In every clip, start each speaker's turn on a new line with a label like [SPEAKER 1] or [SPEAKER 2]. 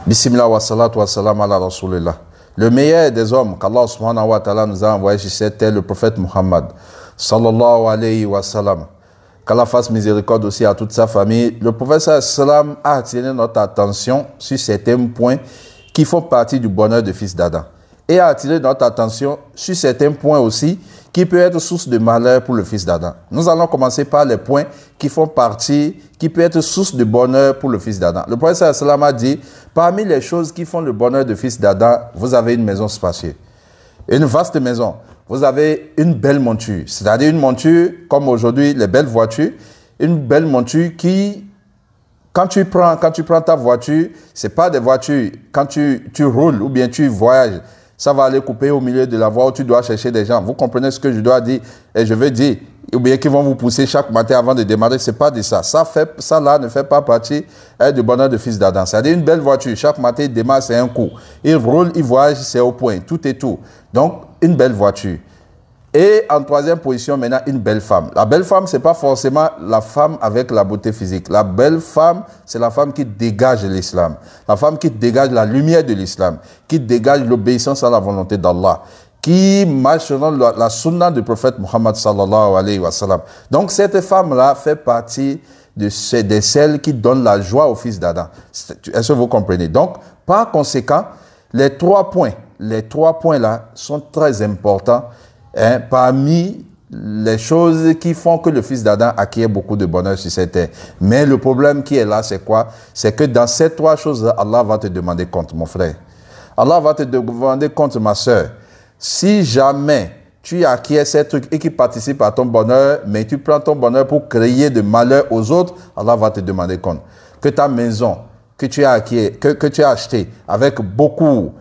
[SPEAKER 1] Bismillah wa salatu wa salam ala rasulillah. Le meilleur des hommes qu'Allah subhanahu wa ta'ala nous a envoyé sur cette terre, le prophète Muhammad sallallahu alayhi wa sallam. Qu'Allah fasse miséricorde aussi à toute sa famille. Le prophète sallam a attiré notre attention sur certains points qui font partie du bonheur du fils d'Adam. Et a attiré notre attention sur certains points aussi qui peuvent être source de malheur pour le fils d'Adam. Nous allons commencer par les points qui font partie, qui peuvent être source de bonheur pour le fils d'Adam. Le prophète sallam a dit, parmi les choses qui font le bonheur du fils d'Adam, vous avez une maison spacieuse, une vaste maison. Vous avez une belle monture, c'est-à-dire une monture comme aujourd'hui les belles voitures, une belle monture qui, quand tu prends ta voiture, c'est pas des voitures, quand tu roules ou bien tu voyages, ça va aller couper au milieu de la voie où tu dois chercher des gens. Vous comprenez ce que je dois dire et je veux dire, ou bien qu'ils vont vous pousser chaque matin avant de démarrer, c'est pas de ça. Ça là ne fait pas partie du bonheur de fils d'Adam. C'est-à-dire une belle voiture, chaque matin il démarre, c'est un coup. Il roule, il voyage, c'est au point, tout est tout. Donc, une belle voiture. Et en troisième position, maintenant, une belle femme. La belle femme, ce n'est pas forcément la femme avec la beauté physique. La belle femme, c'est la femme qui dégage l'islam. La femme qui dégage la lumière de l'islam, qui dégage l'obéissance à la volonté d'Allah, qui marche selon la sunna du prophète Muhammad sallallahu alayhi wa sallam. Donc, cette femme-là fait partie de celles qui donnent la joie au fils d'Adam. Est-ce que vous comprenez? Donc, par conséquent, les trois points-là sont très importants parmi les choses qui font que le fils d'Adam acquiert beaucoup de bonheur sur cette terre. Mais le problème qui est là, c'est quoi? C'est que dans ces trois choses, Allah va te demander compte, mon frère. Allah va te demander compte, ma soeur. Si jamais tu acquiers ces trucs et qui participent à ton bonheur, mais tu prends ton bonheur pour créer de malheur aux autres, Allah va te demander compte. Que ta maison, que tu as acquis, que tu as acheté avec beaucoup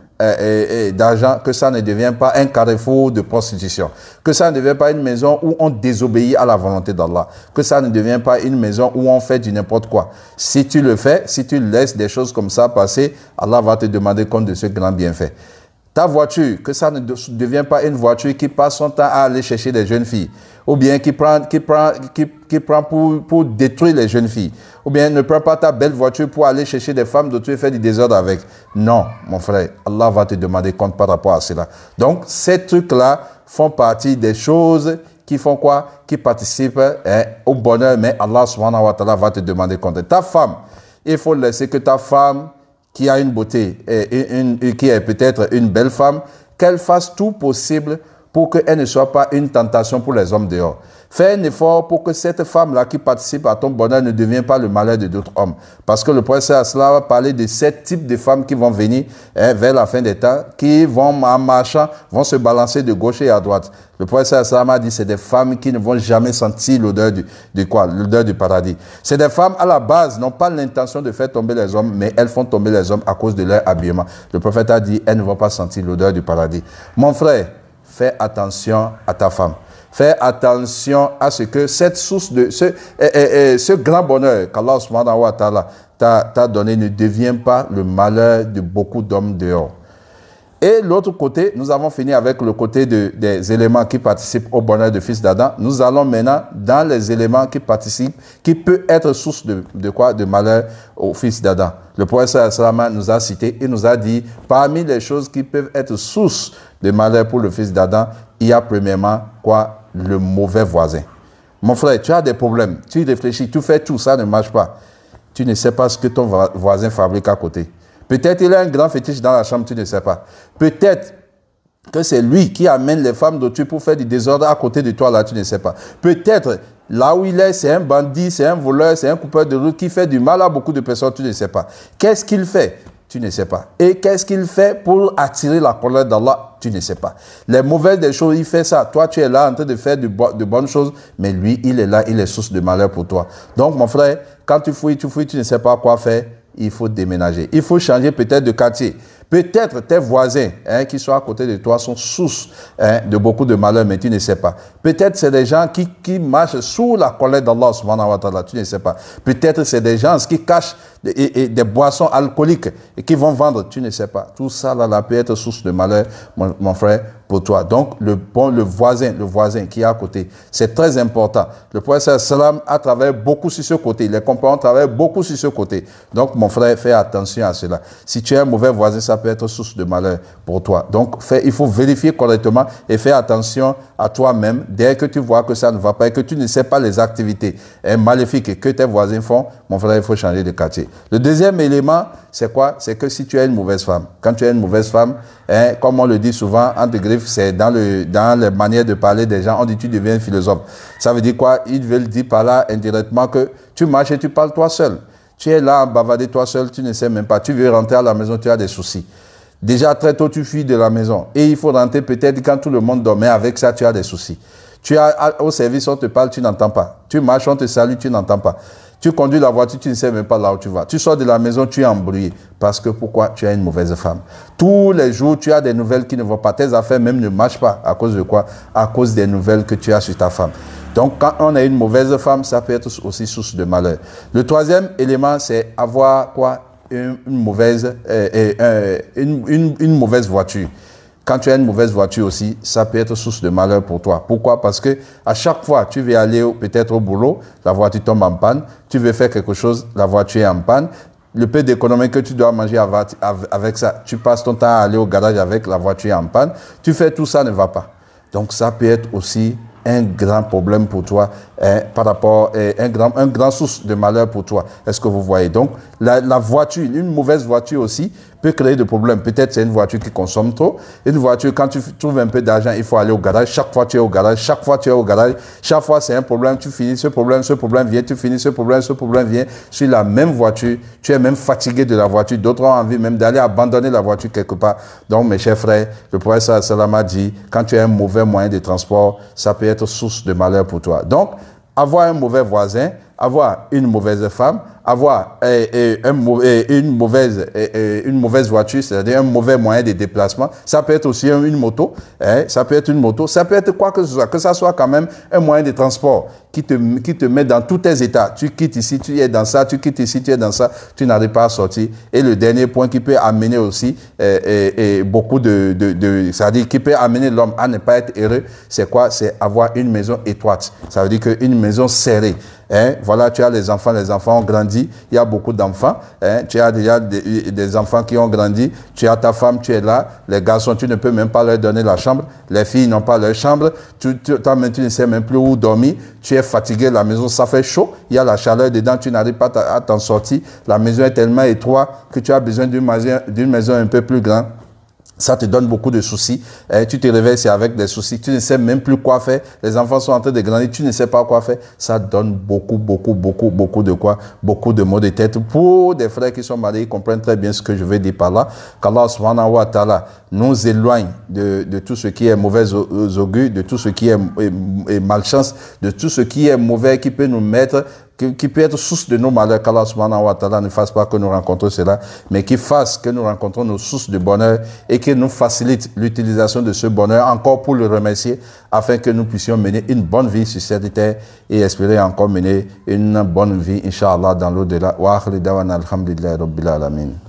[SPEAKER 1] d'argent, que ça ne devienne pas un carrefour de prostitution, que ça ne devienne pas une maison où on désobéit à la volonté d'Allah, que ça ne devienne pas une maison où on fait du n'importe quoi. Si tu le fais, si tu laisses des choses comme ça passer, Allah va te demander compte de ce grand bienfait. Ta voiture, que ça ne devienne pas une voiture qui passe son temps à aller chercher des jeunes filles, ou bien qui prend pour détruire les jeunes filles, ou bien ne prends pas ta belle voiture pour aller chercher des femmes d'autrui et faire du désordre avec. Non, mon frère, Allah va te demander compte par rapport à cela. Donc, ces trucs-là font partie des choses qui font quoi? Qui participent au bonheur, mais Allah subhanahu wa ta'ala va te demander compte. Ta femme, il faut laisser que ta femme, qui a une beauté, qui est peut-être une belle femme, qu'elle fasse tout possible pour qu'elle ne soit pas une tentation pour les hommes dehors. Fais un effort pour que cette femme-là qui participe à ton bonheur ne devienne pas le malheur de d'autres hommes. Parce que le prophète va parler de 7 types de femmes qui vont venir vers la fin des temps, qui vont en marchant, vont se balancer de gauche et à droite. Le prophète a dit c'est des femmes qui ne vont jamais sentir l'odeur l'odeur du paradis. C'est des femmes à la base n'ont pas l'intention de faire tomber les hommes, mais elles font tomber les hommes à cause de leur habillement. Le prophète a dit elles ne vont pas sentir l'odeur du paradis. Mon frère, fais attention à ta femme. Fais attention à ce que cette source de ce grand bonheur qu'Allah subhanahu wa ta'ala t'a donné ne devienne pas le malheur de beaucoup d'hommes dehors. Et l'autre côté, nous avons fini avec le côté des éléments qui participent au bonheur du fils d'Adam. Nous allons maintenant dans les éléments qui participent, qui peuvent être source de quoi? De malheur au fils d'Adam. Le prophète sallallahu nous a cité et nous a dit, parmi les choses qui peuvent être source de malheur pour le fils d'Adam, il y a premièrement quoi? Le mauvais voisin. Mon frère, tu as des problèmes, tu réfléchis, tu fais tout, ça ne marche pas. Tu ne sais pas ce que ton voisin fabrique à côté. Peut-être il a un grand fétiche dans la chambre, tu ne sais pas. Peut-être que c'est lui qui amène les femmes d'autrui pour faire du désordre à côté de toi, là, tu ne sais pas. Peut-être, là où il est, c'est un bandit, c'est un voleur, c'est un coupeur de route qui fait du mal à beaucoup de personnes, tu ne sais pas. Qu'est-ce qu'il fait? Tu ne sais pas. Et qu'est-ce qu'il fait pour attirer la colère d'Allah? Tu ne sais pas. Les mauvaises des choses, il fait ça. Toi, tu es là en train de faire de bonnes choses, mais lui, il est là, il est source de malheur pour toi. Donc, mon frère, quand tu fouilles, tu ne sais pas quoi faire. Il faut déménager. Il faut changer peut-être de quartier. Peut-être tes voisins qui sont à côté de toi sont source de beaucoup de malheur, mais tu ne sais pas. Peut-être c'est des gens qui marchent sous la colère d'Allah subhanahu wa ta'ala, tu ne sais pas. Peut-être c'est des gens qui cachent des boissons alcooliques et qui vont vendre, tu ne sais pas. Tout ça là peut être source de malheur, mon frère, pour toi. Donc le voisin qui est à côté, c'est très important. Le prophète sallam a travaillé beaucoup sur ce côté. Les compagnons travaillent beaucoup sur ce côté. Donc mon frère, fais attention à cela. Si tu es un mauvais voisin, ça peut être source de malheur pour toi. Donc il faut vérifier correctement et faire attention à toi-même dès que tu vois que ça ne va pas et que tu ne sais pas les activités maléfiques que tes voisins font. Mon frère, il faut changer de quartier. Le deuxième élément, c'est quoi? C'est que si tu es une mauvaise femme, quand tu es une mauvaise femme, comme on le dit souvent, entre griffes, c'est dans les manières de parler des gens, on dit tu deviens philosophe. Ça veut dire quoi? Ils veulent dire par là indirectement que tu marches et tu parles toi seul. Tu es là à bavarder toi seul, tu ne sais même pas. Tu veux rentrer à la maison, tu as des soucis. Déjà très tôt, tu fuis de la maison. Et il faut rentrer peut-être quand tout le monde dormait. Avec ça, tu as des soucis. Tu as au service, on te parle, tu n'entends pas. Tu marches, on te salue, tu n'entends pas. Tu conduis la voiture, tu ne sais même pas là où tu vas. Tu sors de la maison, tu es embrouillé. Parce que pourquoi? Tu es une mauvaise femme. Tous les jours, tu as des nouvelles qui ne vont pas. Tes affaires même ne marchent pas. À cause de quoi? À cause des nouvelles que tu as sur ta femme. Donc, quand on a une mauvaise femme, ça peut être aussi source de malheur. Le troisième élément, c'est avoir quoi? Une mauvaise voiture. Quand tu as une mauvaise voiture aussi, ça peut être source de malheur pour toi. Pourquoi? Parce que à chaque fois, tu veux aller peut-être au boulot, la voiture tombe en panne. Tu veux faire quelque chose, la voiture est en panne. Le peu d'économie que tu dois manger avec ça, tu passes ton temps à aller au garage avec la voiture en panne. Tu fais tout ça, ne va pas. Donc ça peut être aussi un grand problème pour toi, par rapport un grand source de malheur pour toi. Est-ce que vous voyez? Donc, la voiture, une mauvaise voiture aussi, peut créer des problèmes. Peut-être c'est une voiture qui consomme trop. Une voiture, quand tu trouves un peu d'argent, il faut aller au garage. Chaque fois, tu es au garage. Chaque fois, tu es au garage. Chaque fois, c'est un problème. Tu finis ce problème vient. Tu finis ce problème vient. Sur la même voiture, tu es même fatigué de la voiture. D'autres ont envie même d'aller abandonner la voiture quelque part. Donc, mes chers frères, le prophète sallam a dit, quand tu as un mauvais moyen de transport, ça peut être source de malheur pour toi. Donc, avoir un mauvais voisin, avoir une mauvaise femme, avoir une mauvaise voiture, c'est-à-dire un mauvais moyen de déplacement. Ça peut être aussi une moto, ça peut être une moto, ça peut être quoi que ce soit, que ça soit quand même un moyen de transport qui te met dans tous tes états. Tu quittes ici, tu es dans ça, tu quittes ici, tu es dans ça, tu n'arrives pas à sortir. Et le dernier point qui peut amener aussi beaucoup c'est-à-dire qui peut amener l'homme à ne pas être heureux, c'est quoi? C'est avoir une maison étroite. Ça veut dire qu'une maison serrée. Voilà, tu as les enfants ont grandi, il y a beaucoup d'enfants, tu as déjà des enfants qui ont grandi, tu as ta femme, tu es là, les garçons, tu ne peux même pas leur donner la chambre, les filles n'ont pas leur chambre, toi-même tu ne sais même plus où dormir, tu es fatigué, la maison ça fait chaud, il y a la chaleur dedans, tu n'arrives pas à t'en sortir, la maison est tellement étroite que tu as besoin d'une maison un peu plus grande. Ça te donne beaucoup de soucis. Tu te réveilles, c'est avec des soucis. Tu ne sais même plus quoi faire. Les enfants sont en train de grandir. Tu ne sais pas quoi faire. Ça donne beaucoup de quoi? Beaucoup de maux de tête. Pour des frères qui sont mariés, ils comprennent très bien ce que je veux dire par là. Qu'Allah subhanahu wa ta'ala nous éloigne de tout ce qui est mauvais augure, de tout ce qui est malchance, de tout ce qui est mauvais qui peut nous mettre, qui peut être source de nos malheurs, qu'Allah subhanahu wa ta'ala ne fasse pas que nous rencontrons cela, mais qu'il fasse que nous rencontrons nos sources de bonheur et qu'il nous facilite l'utilisation de ce bonheur encore pour le remercier, afin que nous puissions mener une bonne vie sur cette terre et espérer encore mener une bonne vie, Inch'Allah, dans l'au-delà. Wa akhir dawana alhamdulillahi rabbil alamin.